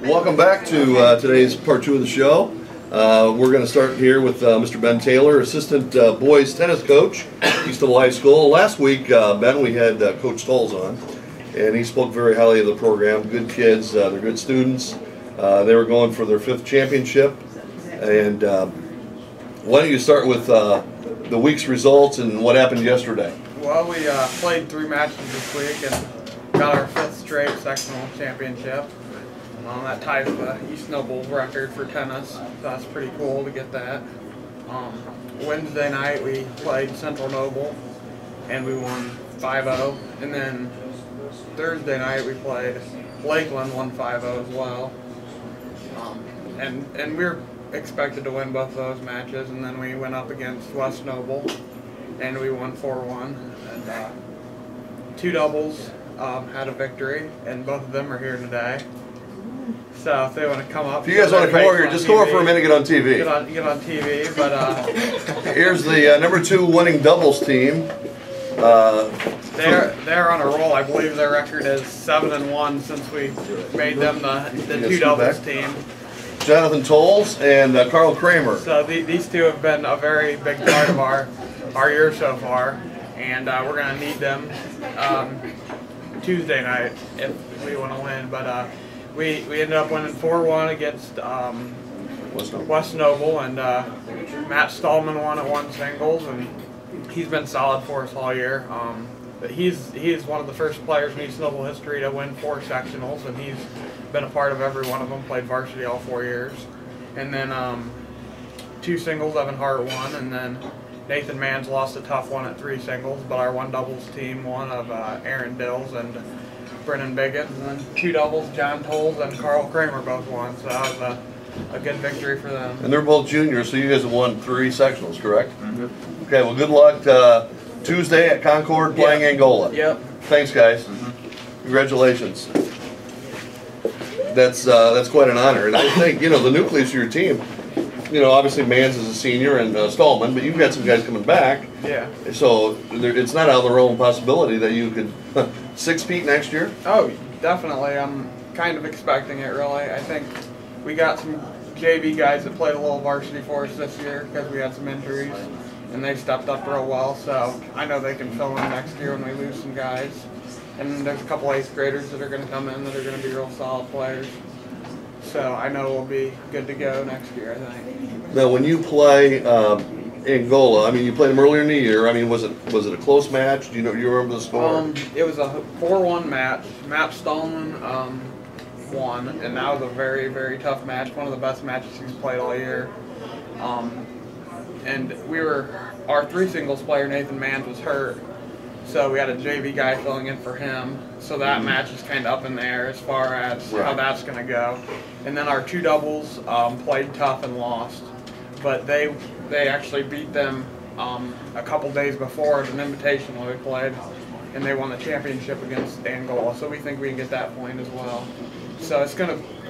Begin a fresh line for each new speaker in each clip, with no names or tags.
Welcome back to today's part 2 of the show. We're going to start here with Mr. Ben Taylor, assistant boys tennis coach, Eastville High School. Last week, Ben, we had Coach Stolz on, and he spoke very highly of the program. Good kids, they're good students. They were going for their 5th championship. And why don't you start with the week's results and what happened yesterday?
Well, we played 3 matches this week and got our 5th straight sectional championship. That ties the East Noble record for tennis, so that's pretty cool to get that. Wednesday night we played Central Noble and we won 5-0, and then Thursday night we played Lakeland, won 5-0 as well. And we were expected to win both of those matches, and then we went up against West Noble and we won 4-1. And 2 doubles had a victory, and both of them are here today. So if they want to come up,
if you guys want to come over here, just go over for a minute and get on TV.
Get on TV, but
here's the number 2 winning doubles team.
They're on a roll. I believe their record is 7-1 since we made them the 2 doubles team.
Jonathan Tolles and Carl Kramer.
So these 2 have been a very big part of our year so far, and we're going to need them Tuesday night if we want to win. But we ended up winning 4-1 against West Noble, and Matt Stallman won at 1 singles, and he's been solid for us all year. But he's one of the first players in East Noble history to win 4 sectionals, and he's been a part of every one of them, played varsity all 4 years. And then 2 singles, Evan Hart won, and then Nathan Manns lost a tough one at 3 singles, but our 1 doubles team won of Aaron Dills and Brennan Biggett, and then 2 doubles, John Tolles and Carl Kramer both won, so that was a good victory for them.
And they're both juniors, so you guys have won 3 sectionals, correct? Mm-hmm. Okay, well, good luck Tuesday at Concord playing Angola.
Yep.
Thanks, guys. Mm-hmm. Congratulations. That's quite an honor, and I think, you know, the nucleus of your team, you know, obviously Manns is a senior and Stallman, but you've got some guys coming back.
Yeah.
So it's not out of the realm of possibility that you could 6-peat next year?
Oh, definitely. I'm kind of expecting it, really. I think we got some JV guys that played a little varsity for us this year because we had some injuries, and they stepped up real well, so I know they can fill in next year when we lose some guys. And there's a couple 8th graders that are going to come in that are going to be real solid players. So I know we'll be good to go next year, I think.
Now, when you play Angola, I mean, you played them earlier in the year. I mean, was it a close match? Do you remember the score?
It was a 4-1 match. Matt Stallman won, and that was a very, very tough match. One of the best matches he's played all year. And our 3 singles player, Nathan Manns, was hurt. So we had a JV guy filling in for him. So that match is kind of up in the air as far as how that's going to go. And then our 2 doubles played tough and lost. But they actually beat them a couple days before at an invitational we played. And they won the championship against Angola. So we think we can get that point as well. So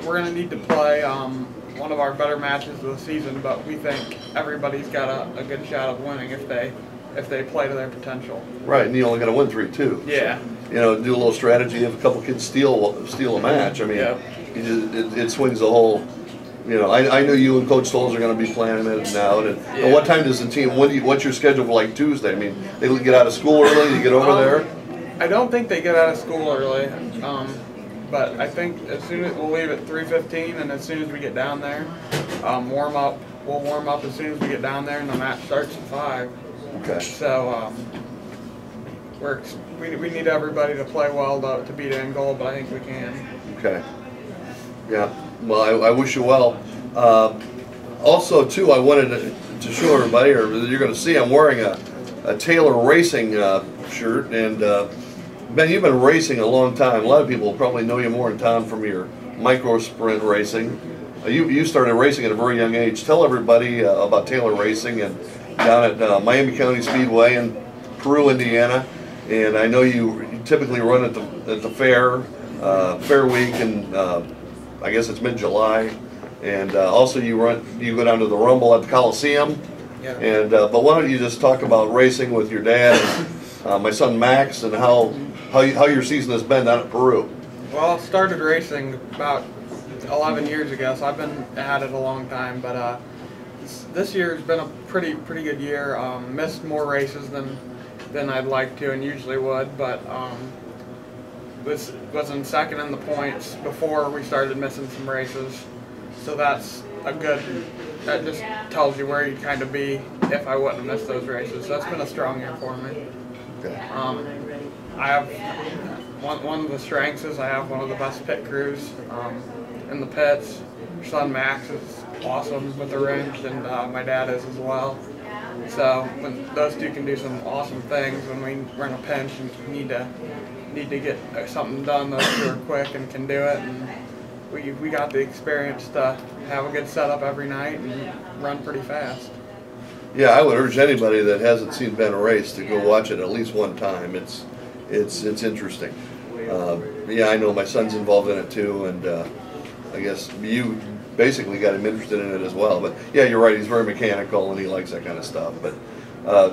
we're going to need to play one of our better matches of the season. But we think everybody's got a good shot of winning if they play to their potential.
Right, and you only got to win 3 too.
Yeah.
So, you know, do a little strategy. If a couple kids steal a match, I mean, it swings the whole. You know, I know you and Coach Stolz are going to be planning it now. And what time does the team? What's your schedule for like Tuesday? I mean, they get out of school early to get over there.
I don't think they get out of school early, but I think as soon as we'll leave at 3:15, and as soon as we get down there, warm up. We'll warm up as soon as we get down there, and the match starts at 5.
Okay.
So we need everybody to play well to beat Angola, but I think we can.
Okay. Yeah. Well, I wish you well. Also, too, I wanted to show everybody, or you're going to see, I'm wearing a Taylor Racing shirt, and Ben, you've been racing a long time. A lot of people probably know you more in town from your microsprint racing. You started racing at a very young age. Tell everybody about Taylor Racing and down at Miami County Speedway in Peru, Indiana. And I know you typically run at the fair week, and I guess it's mid-July. And also you go down to the Rumble at the Coliseum.
Yeah.
And but why don't you just talk about racing with your dad and my son Max, and how your season has been down at Peru?
Well, I started racing about 11 years ago, so I've been at it a long time. But this year's been a pretty good year. Missed more races than I'd like to and usually would, but was in second in the points before we started missing some races. So that's a good. That just tells you where you'd kind of be if I wouldn't have missed those races. So that's been a strong year for me.
Okay.
I have one of the strengths is I have one of the best pit crews in the pits. Your son Max is awesome with the wrench, and my dad is as well. So when those two can do some awesome things when we run a pinch and need to get something done, those two are quick and can do it. And we got the experience to have a good setup every night and run pretty fast.
Yeah, I would urge anybody that hasn't seen Ben race to go watch it at least one time. It's interesting. Yeah, I know my son's involved in it too, and I guess you basically got him interested in it as well. But yeah, you're right. He's very mechanical and he likes that kind of stuff. But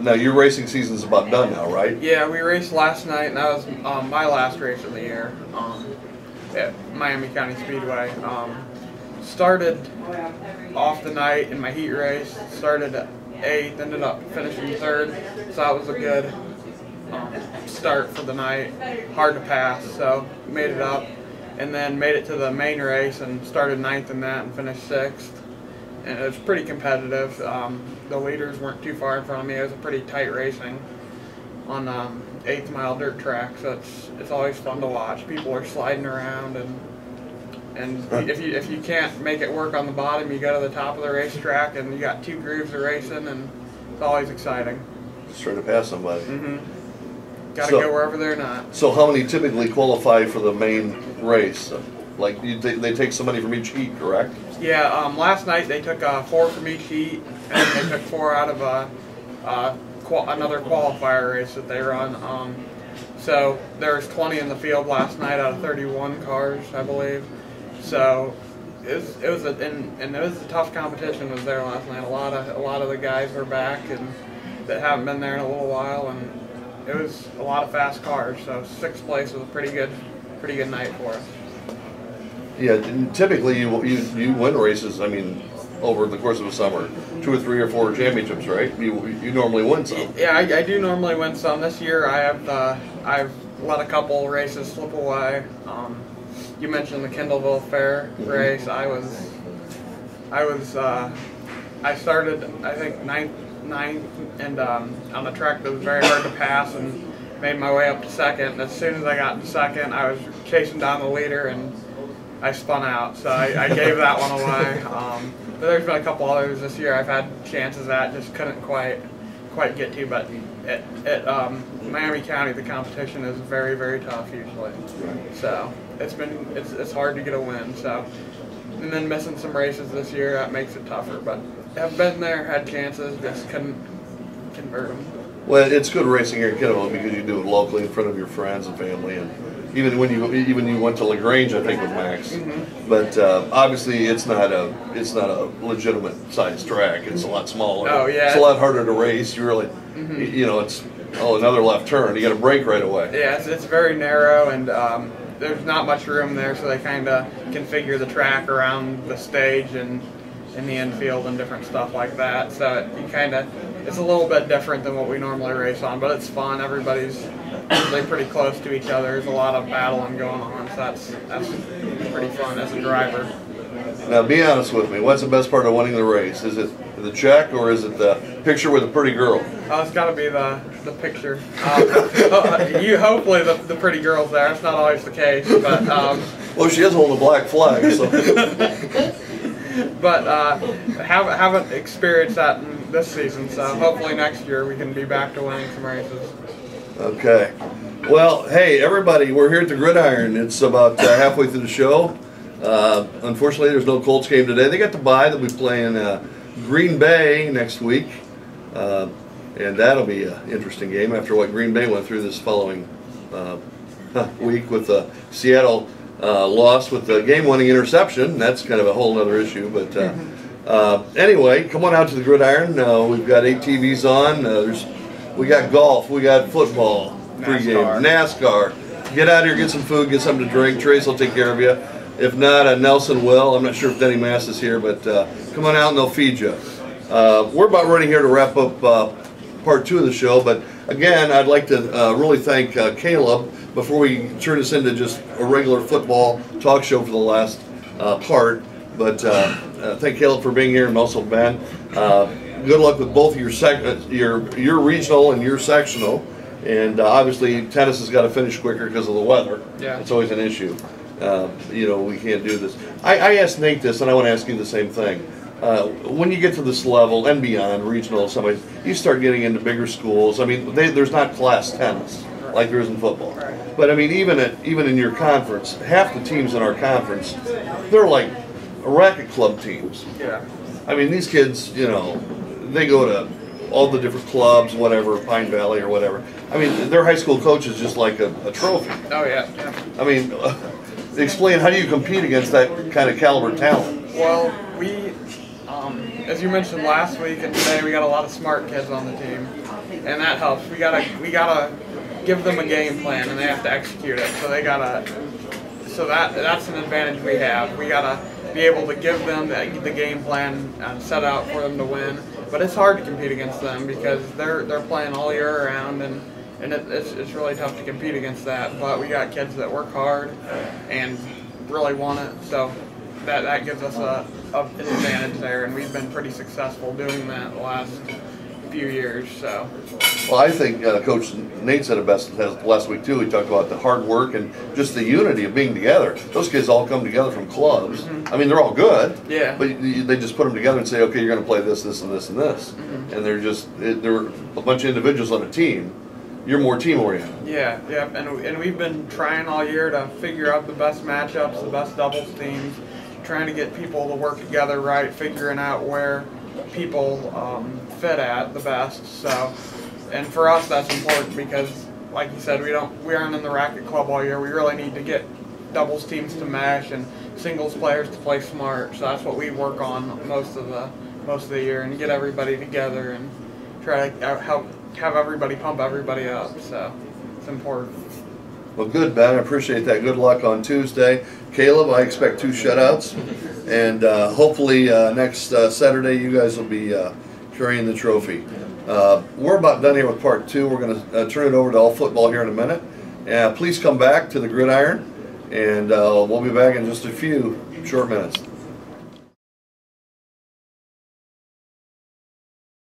now your racing season's about done now, right?
Yeah, we raced last night, and that was my last race of the year at Miami County Speedway. Started off the night in my heat race. Started at 8th, ended up finishing 3rd. So that was a good start for the night. Hard to pass, so made it up. And then made it to the main race and started 9th in that and finished 6th. And it was pretty competitive. The leaders weren't too far in front of me. It was a pretty tight racing on 8th mile dirt track, so it's always fun to watch. People are sliding around, and if you can't make it work on the bottom, you go to the top of the racetrack, and you got 2 grooves of racing, and it's always exciting.
Just trying to pass somebody.
Got to go wherever they're not.
So how many typically qualify for the main race? Like they take somebody from each heat, correct?
Yeah. Last night they took 4 from each heat, and they took 4 out of another qualifier race that they run. So there was 20 in the field last night out of 31 cars, I believe. So it was a tough competition was there last night. A lot of the guys were back and that haven't been there in a little while, and it was a lot of fast cars. So 6th place was a pretty good night for us.
Yeah, typically you win races. I mean, over the course of a summer, 2 or 3 or 4 championships, right? You normally win some.
Yeah, I do normally win some. This year I've let a couple races slip away. You mentioned the Kendallville Fair race. I started I think ninth, and on a track that was very hard to pass, and made my way up to 2nd. And as soon as I got to 2nd, I was chasing down the leader, and I spun out. So I gave that one away. But there's been a couple others this year I've had chances at, just couldn't quite get to. But at Miami County, the competition is very, very tough usually. So it's hard to get a win. So, and then missing some races this year, that makes it tougher. But have been there, had chances, just couldn't convert them.
Well, it's good racing here in Kendallville because you do it locally in front of your friends and family, and even when you went to LaGrange, I think with Max. But obviously, it's not a legitimate sized track. It's a lot smaller.
Oh yeah.
It's a lot harder to race. You really, it's another left turn. You got to brake right away.
Yeah, it's very narrow, and there's not much room there, so they kind of configure the track around the stage and in the infield and different stuff like that. So it's a little bit different than what we normally race on, but it's fun. Everybody's usually pretty close to each other. There's a lot of battling going on, so that's pretty fun as a driver.
Now, be honest with me. What's the best part of winning the race? Is it the check, or is it the picture with a pretty girl?
Oh, it's got to be the picture. Hopefully the pretty girl's there. It's not always the case, but
well, she is holding a black flag, so.
But haven't experienced that in this season, so hopefully next year we can be back to winning some races.
Okay. Well, hey, everybody, we're here at the Gridiron. It's about halfway through the show. Unfortunately, there's no Colts game today. They got the bye. They'll be playing Green Bay next week, and that'll be an interesting game after what Green Bay went through this following week with Seattle loss with the game-winning interception. That's kind of a whole other issue, but anyway, come on out to the Gridiron. We've got 8 TVs on. We got golf, we got football, pregame, NASCAR. Get out here, get some food, get something to drink. Trace will take care of you. If not, Nelson will. I'm not sure if Denny Mass is here, but come on out and they'll feed you. We're about ready here to wrap up part 2 of the show, but again, I'd like to really thank Kaleb before we turn this into just a regular football talk show for the last part. But thank Kaleb for being here, and also Ben. Good luck with both your regional and your sectional. And obviously, tennis has got to finish quicker because of the weather.
Yeah.
It's always an issue. You know, we can't do this. I asked Nate this, and I want to ask you the same thing. When you get to this level and beyond, regional, somebody, you start getting into bigger schools. I mean, there's not class tennis like there is in football. But I mean, even in your conference, half the teams in our conference, they're like racket club teams.
Yeah.
I mean, these kids, you know, they go to all the different clubs, whatever, Pine Valley or whatever. I mean, their high school coach is just like a trophy.
Oh yeah.
I mean, explain, how do you compete against that kind of caliber talent?
Well, we, as you mentioned last week and today, we got a lot of smart kids on the team, and that helps. We gotta give them a game plan, and they have to execute it. So that's an advantage we have. We gotta be able to give them the game plan and set out for them to win. But it's hard to compete against them because they're playing all year round, and it's really tough to compete against that. But we got kids that work hard and really want it, so that gives us an advantage there, and we've been pretty successful doing that the last few years. So.
Well, I think Coach Nate said it best last week too. He talked about the hard work and just the unity of being together. Those kids all come together from clubs.
Mm-hmm.
I mean, they're all good.
Yeah.
But they just put them together and say, okay, you're going to play this, this, and this, and this. Mm-hmm. And they're a bunch of individuals on a team. You're more team oriented.
Yeah, yeah, and we've been trying all year to figure out the best matchups, the best doubles teams, trying to get people to work together right, figuring out where people fit at the best. So, and for us that's important because, like you said, we aren't in the racket club all year. We really need to get doubles teams to mesh and singles players to play smart. So that's what we work on most of the year, and get everybody together and try to have everybody pump everybody up. So it's important.
Well, good, Ben. I appreciate that. Good luck on Tuesday. Kaleb, I expect 2 shutouts. And hopefully next Saturday you guys will be carrying the trophy. We're about done here with part 2. We're going to turn it over to all football here in a minute. Please come back to the Gridiron, and we'll be back in just a few short minutes.